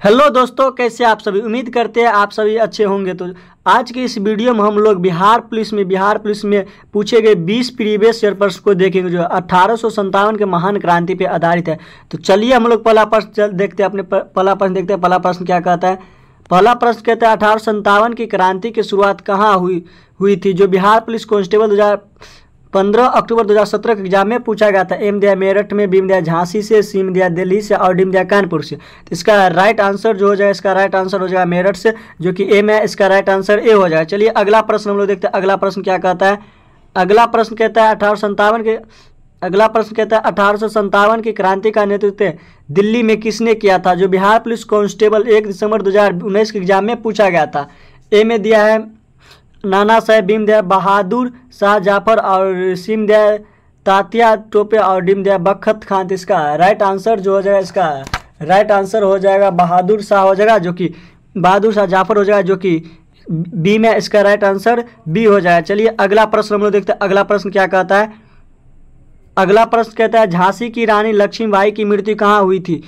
Hello दोस्तों, कैसे आप सभी। उम्मीद करते हैं आप सभी अच्छे होंगे। तो आज की इस वीडियो में हम लोग बिहार पुलिस में पूछे गए 20 प्रीवियस ईयर प्रश्न को देखेंगे जो 1857 के महान क्रांति पे आधारित है। तो चलिए हम लोग पहला प्रश्न देखते हैं। पहला प्रश्न देखते हैं। पहला प्रश्न क्या कहता है। पहला प्रश्न कहता है 1857 की क्रांति की शुरुआत कहाँ हुई थी, जो बिहार पुलिस कांस्टेबल 15 अक्टूबर 2017 के एग्जाम में पूछा गया था। एम दिया मेरठ में, बीम दिया झांसी से, सीम दिया दिल्ली से और डीम दिया कानपुर से। तो इसका राइट आंसर जो हो जाएगा, इसका राइट आंसर हो जाएगा मेरठ से, जो कि एम है। इसका राइट आंसर ए हो जाएगा। चलिए अगला प्रश्न हम लोग देखते हैं। अगला प्रश्न क्या कहता है। अगला प्रश्न कहता है 1857 की क्रांति का नेतृत्व दिल्ली में किसने किया था, जो बिहार पुलिस कांस्टेबल 1 दिसंबर 2019 के एग्जाम में पूछा गया था। ए में दिया है नाना साहेब, बीम दिया बहादुर शाह जाफर और सीम दिया तात्या टोपे और डीम दिया बख्त खान। इसका राइट आंसर जो हो जाएगा, इसका राइट आंसर हो जाएगा बहादुर शाह हो जाएगा, जो कि बहादुर शाह जाफर हो जाएगा, जो कि बी में। इसका राइट आंसर बी हो जाएगा। चलिए अगला प्रश्न हम लोग देखते हैं। अगला प्रश्न क्या कहता है। अगला प्रश्न कहता है झांसी की रानी लक्ष्मीबाई की मृत्यु कहाँ हुई थी,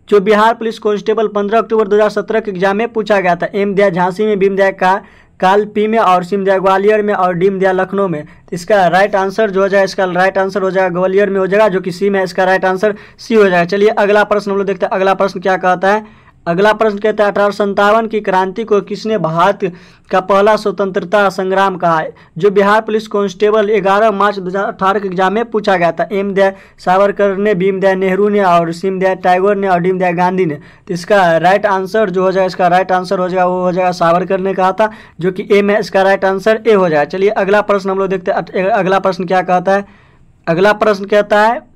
जो बिहार पुलिस कांस्टेबल 15 अक्टूबर 2017 के एग्जाम में पूछा गया था। एम दिया झांसी में, बीम दिया कालपी में और सीम दिया ग्वालियर में और डीम दिया लखनऊ में। इसका राइट आंसर जो हो जाएगा, इसका राइट आंसर हो जाएगा ग्वालियर में हो जाएगा, जो कि सी में। इसका राइट आंसर सी हो जाएगा। चलिए अगला प्रश्न हम लोग देखते हैं। अगला प्रश्न क्या कहता है। अगला प्रश्न कहता है 1857 की क्रांति को किसने भारत का पहला स्वतंत्रता संग्राम कहा है, जो बिहार पुलिस कांस्टेबल 11 मार्च 2018 के एग्जाम में पूछा गया था। एम दिया सावरकर ने, बीम दिया नेहरू ने और सीम दिया टैगोर ने और डीम दिया गांधी ने। तो इसका राइट आंसर जो हो जाएगा, इसका राइट आंसर हो जाएगा, वो हो जाएगा सावरकर ने कहा था, जो कि ए में। इसका राइट आंसर ए हो जाएगा। चलिए अगला प्रश्न हम लोग देखते हैं। अगला प्रश्न क्या कहता है। अगला प्रश्न कहता है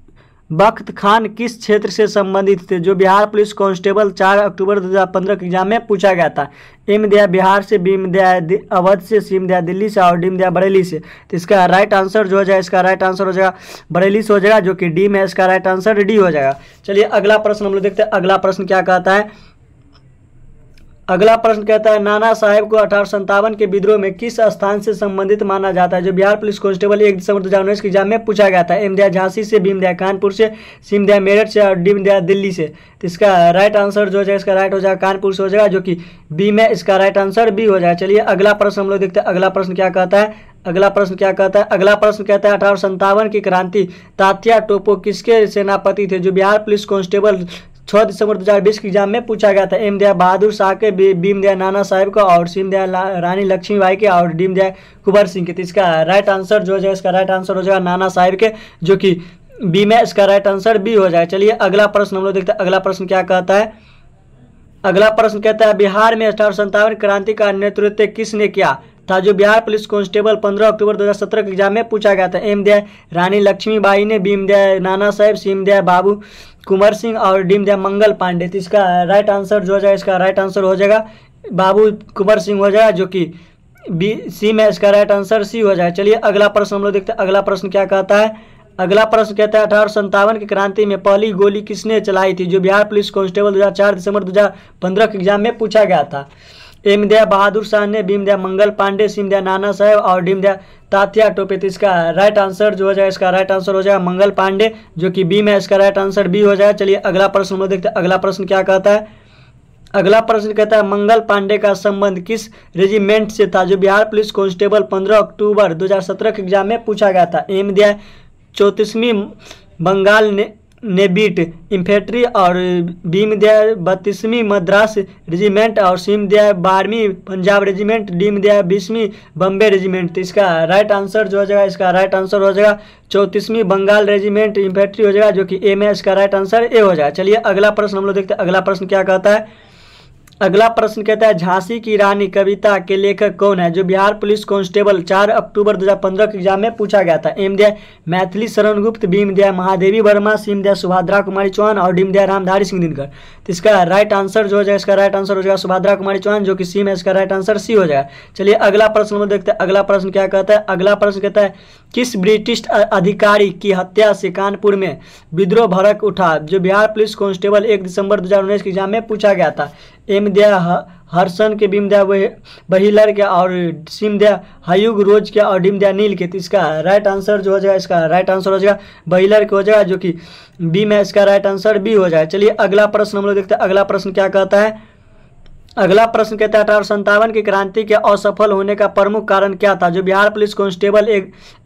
बख्त खान किस क्षेत्र से संबंधित थे, जो बिहार पुलिस कांस्टेबल 4 अक्टूबर 2015 के एग्जाम में पूछा गया था। एम दिया बिहार से, बीम दिया अवध से, सीम दिया दिल्ली से और डीम दिया बरेली से। तो इसका राइट आंसर जो हो जाएगा, इसका राइट आंसर हो जाएगा बरेली से हो जाएगा, जो कि डी में। इसका राइट आंसर डी हो जाएगा। चलिए अगला प्रश्न हम लोग देखते हैं। अगला प्रश्न क्या कहता है। अगला प्रश्न कहता है नाना साहेब को 1857 के विद्रोह में किस स्थान से संबंधित माना जाता है, जो बिहार पुलिस कांस्टेबल 1 दिसंबर 2019 के एग्जाम में पूछा गया था। एम दिया झांसी से, बीम दिया कानपुर से, सीम दिया मेरठ से और डीम दिया दिल्ली से। तो इसका राइट आंसर जो हो जाएगा, इसका राइट हो जाएगा कानपुर से हो जाएगा, जो कि बी में। इसका राइट आंसर बी हो जाएगा। चलिए अगला प्रश्न हम लोग देखते हैं। अगला प्रश्न क्या कहता है। अगला प्रश्न क्या कहता है। अगला प्रश्न कहता है 1857 की क्रांति तात्या टोपे किसके सेनापति थे, जो बिहार पुलिस कांस्टेबल 6 दिसंबर 2020 के एग्जाम में पूछा गया था। एम दिया बहादुर शाह के, बीम दिया नाना साहेब का और सीम दिया रानी लक्ष्मीबाई के और डीम दिया कुंवर सिंह के। तो इसका राइट आंसर जो हो जाएगा, इसका राइट आंसर हो जाएगा नाना साहेब के, जो कि बी में। इसका राइट आंसर बी हो जाएगा। चलिए अगला प्रश्न हम लोग देखते हैं। अगला प्रश्न क्या कहता है। अगला प्रश्न कहता है बिहार में 1857 क्रांति का नेतृत्व किसने किया था, जो बिहार पुलिस कांस्टेबल 15 अक्टूबर 2017 के एग्जाम में पूछा गया था। एम दिया रानी लक्ष्मीबाई ने, बीम दिया नाना साहेब, सीम दिया बाबू कुंवर सिंह और डीम दिया मंगल पांडे। तो इसका राइट आंसर जो हो जाएगा, इसका राइट आंसर हो जाएगा बाबू कुंवर सिंह हो जाएगा, जो कि बी सी में। इसका राइट आंसर सी हो जाएगा। चलिए अगला प्रश्न हम लोग देखते हैं। अगला प्रश्न क्या कहता है। अगला प्रश्न कहता है 1857 की क्रांति में पहली गोली किसने चलाई थी, जो बिहार पुलिस कांस्टेबल 4 दिसंबर 2015 के एग्जाम में पूछा गया था। एम दिया बहादुर शाह ने, बीम दिया मंगल पांडे, सीम दिया नाना साहेब और डीम दिया तात्या टोपे। तो इसका राइट आंसर जो हो जाएगा, इसका राइट आंसर हो जाएगा मंगल पांडे, जो कि बी में। इसका राइट आंसर बी हो जाएगा। चलिए अगला प्रश्न हम लोग देखते हैं। अगला प्रश्न क्या कहता है। अगला प्रश्न कहता है मंगल पांडे का संबंध किस रेजिमेंट से था, जो बिहार पुलिस कांस्टेबल 15 अक्टूबर 2017 के एग्जाम में पूछा गया था। एम दिया 34वीं बंगाल नेवीट इन्फेंट्री और बीम दिया 32वीं मद्रास रेजिमेंट और सीम दिया 12वीं पंजाब रेजिमेंट, डीम दिया 20वीं बम्बे रेजिमेंट। तो इसका राइट आंसर जो हो जाएगा, इसका राइट आंसर हो जाएगा 34वीं बंगाल रेजिमेंट इन्फेंट्री हो जाएगा, जो कि ए में। इसका राइट आंसर ए हो जाएगा। चलिए अगला प्रश्न हम लोग देखते हैं। अगला प्रश्न क्या कहता है। अगला प्रश्न कहता है झांसी की रानी कविता के लेखक कौन है, जो बिहार पुलिस कांस्टेबल 4 अक्टूबर 2015 के एग्जाम में पूछा गया था। एम दिया मैथिली शरण गुप्त, बीम दिया महादेवी वर्मा, सीम दिया सुभद्रा कुमारी चौहान और डीम दिया रामधारी सिंह दिनकर। तो इसका राइट आंसर जो हो जाएगा, इसका राइट आंसर हो जाएगा सुभद्रा कुमारी चौहान, जो कि सी में। इसका राइट आंसर सी हो जाएगा। चलिए अगला प्रश्न हम देखते हैं। अगला प्रश्न क्या कहता है। अगला प्रश्न कहता है किस ब्रिटिश अधिकारी की हत्या से कानपुर में विद्रोह भड़क उठा, जो बिहार पुलिस कांस्टेबल 1 दिसंबर 2019 के एग्जाम में पूछा गया था। एम दिया हर्षन के, भीम दिया बहिलर के और सिम दिया हयुग रोज के और डिम दिया नील के। तो इसका राइट आंसर जो हो जाएगा, इसका राइट आंसर हो जाएगा बहिलर के हो जाएगा, जो कि बी में इसका राइट आंसर बी हो जाएगा। चलिए अगला प्रश्न हम लोग देखते हैं। अगला प्रश्न क्या कहता है? अगला प्रश्न कहता है 1857 की क्रांति के असफल होने का प्रमुख कारण क्या था? जो बिहार पुलिस कांस्टेबल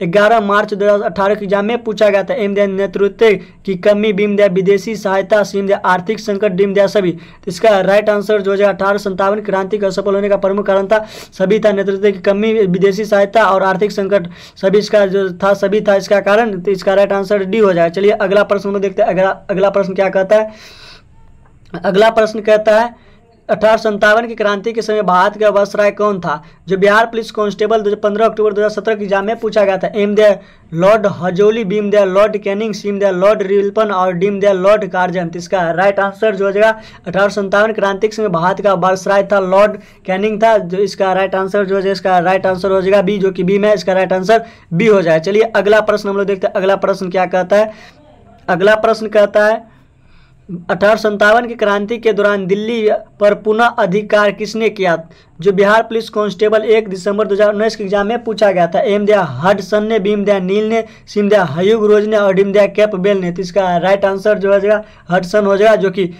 11 मार्च 2018 के एग्जाम में पूछा गया था। एम दिया नेतृत्व की कमी, बीम दिया विदेशी सहायता, सीम दिया आर्थिक संकट, डीम दिया सभी। तो इसका राइट आंसर जो है 1857 क्रांति का असफल होने का प्रमुख कारण था सभी था, नेतृत्व की कमी, विदेशी सहायता और आर्थिक संकट सभी इसका जो था सभी था इसका कारण। तो इसका राइट आंसर डी हो जाएगा। चलिए अगला प्रश्न हम देखते हैं। अगला प्रश्न क्या कहता है? अगला प्रश्न कहता है 1857 की क्रांति के समय भारत का वायसराय कौन था? जो बिहार पुलिस कांस्टेबल 15 अक्टूबर 2017 के एग्जाम में पूछा गया था। एम दिया लॉर्ड हजोली, बीम दिया लॉर्ड कैनिंग, सीम दिया लॉर्ड रिल्पन और डीम दिया लॉर्ड कार्जन। इसका राइट आंसर जो हो जाएगा 1857 क्रांति के समय भारत का वायसराय था लॉर्ड कैनिंग था। जो इसका राइट आंसर जो है इसका राइट आंसर हो जाएगा बी, जो कि बी में इसका राइट आंसर बी हो जाएगा। चलिए अगला प्रश्न हम लोग देखते हैं। अगला प्रश्न क्या कहता है? अगला प्रश्न कहता है 1857 की क्रांति के दौरान दिल्ली पर पुनः अधिकार किसने किया? जो बिहार पुलिस कांस्टेबल 1 दिसंबर 2019 के एग्जाम में पूछा गया था। एम दिया हडसन ने, बीम दिया नील ने, सिम दिया हयुग रोज ने और डीम दिया कैपबेल ने। तो इसका राइट आंसर जो हो जाएगा हडसन हो जाएगा, जो कि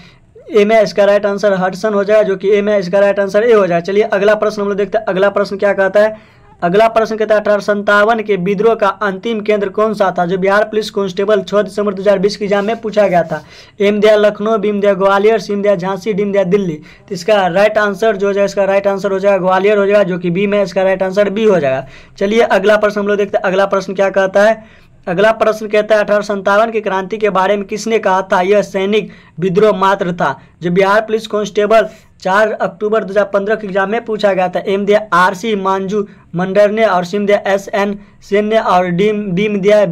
ए में इसका राइट आंसर हडसन हो जाएगा, जो कि ए में इसका राइट आंसर ए हो जाएगा। चलिए अगला प्रश्न हम लोग देखते हैं। अगला प्रश्न क्या कहता है? अगला प्रश्न कहता है 1857 के विद्रोह का अंतिम केंद्र कौन सा था? जो बिहार पुलिस कांस्टेबल 6 दिसंबर 2020 के एग्जाम में पूछा गया था। एम दिया लखनऊ, बीम दिया ग्वालियर, सीम दिया झांसी, डीम दिया दिल्ली। तो इसका राइट आंसर जो हो जाएगा इसका राइट आंसर हो जाएगा ग्वालियर हो जाएगा, जो कि बी में इसका राइट आंसर बी हो जाएगा। चलिए अगला प्रश्न हम लोग देखते हैं। अगला प्रश्न क्या कहता है? अगला प्रश्न कहता है 1857 की क्रांति के बारे में किसने कहा था यह सैनिक विद्रोह मात्र था? जो बिहार पुलिस कांस्टेबल 4 अक्टूबर 2015 के एग्जाम में पूछा गया था। एम दिया आरसी मांजू मंडर ने और सिम दिया SN सेन ने और बीम दिया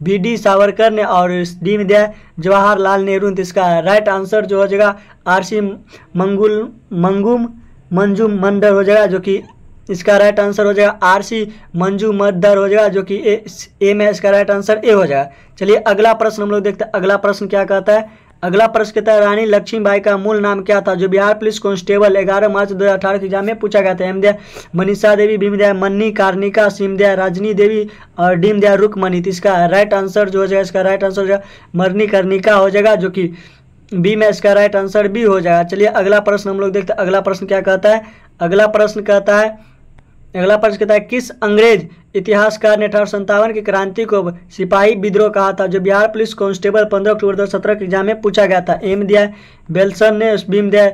VD सावरकर ने और डीम दिया जवाहरलाल नेहरू। इसका राइट आंसर जो हो जाएगा आरसी मंजूम मंडर हो जाएगा, जो कि इसका राइट आंसर हो जाएगा आरसी मंजू मद्दर हो जाएगा, जो कि ए में इसका राइट आंसर ए हो जाएगा। चलिए अगला प्रश्न हम लोग देखते हैं। अगला प्रश्न क्या कहता है? अगला प्रश्न कहता है रानी लक्ष्मीबाई का मूल नाम क्या था? जो बिहार पुलिस कांस्टेबल 11 मार्च 2018 के एग्जाम में पूछा गया था। एम दिया मनीषा देवी, बीम दिया मन्नी कार्निका, सीम दिया राजनी देवी और डीम दिया रुकमणी। तो इसका राइट आंसर जो हो जाएगा इसका राइट आंसर हो जाएगा मरनी कार्निका हो जाएगा, जो कि बी में इसका राइट आंसर बी हो जाएगा। चलिए अगला प्रश्न हम लोग देखते हैं। अगला प्रश्न क्या कहता है? अगला प्रश्न कहता है किस अंग्रेज इतिहासकार ने 1857 की क्रांति को सिपाही विद्रोह कहा था? जो बिहार पुलिस कांस्टेबल 15 अक्टूबर 2017 के एग्जाम में पूछा गया था। एम दिया बेल्सन ने, बीम दिया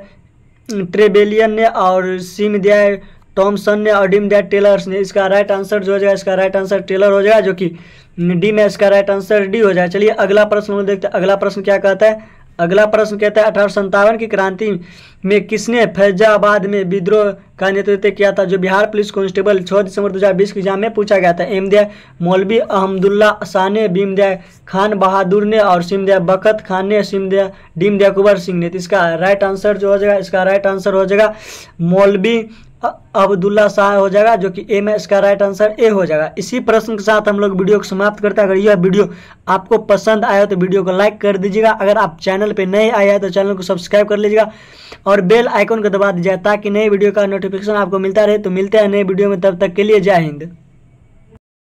ट्रेबेलियन ने और सीम दिया टॉमसन ने और डीम दिया टेलर्स ने। इसका राइट आंसर जो हो जाएगा इसका राइट आंसर टेलर हो जाएगा, जो कि डी में इसका राइट आंसर डी हो जाएगा। चलिए अगला प्रश्न हम देखते हैं। अगला प्रश्न क्या कहता है? अगला प्रश्न कहता है 1857 की क्रांति में किसने फैजाबाद में विद्रोह का नेतृत्व किया था? जो बिहार पुलिस कांस्टेबल 6 दिसंबर 2020 के एग्जाम में पूछा गया था। एम दिया मौलवी अहमदुल्ला शाह ने, बीम दिया खान बहादुर ने और सिम दिया बखत खान ने, सिम दिया डीम दिया कुंवर सिंह ने। तो इसका राइट आंसर जो हो जाएगा इसका राइट आंसर हो जाएगा मौलवी अब्दुल्ला शाह हो जाएगा, जो कि ए में इसका राइट आंसर ए हो जाएगा। इसी प्रश्न के साथ हम लोग वीडियो को समाप्त करते हैं। अगर यह वीडियो आपको पसंद आया तो वीडियो को लाइक कर दीजिएगा। अगर आप चैनल पे नए आए हैं तो चैनल को सब्सक्राइब कर लीजिएगा और बेल आइकन को दबा दीजिएगा ताकि नए वीडियो का नोटिफिकेशन आपको मिलता रहे। तो मिलते हैं नए वीडियो में, तब तक के लिए जय हिंद।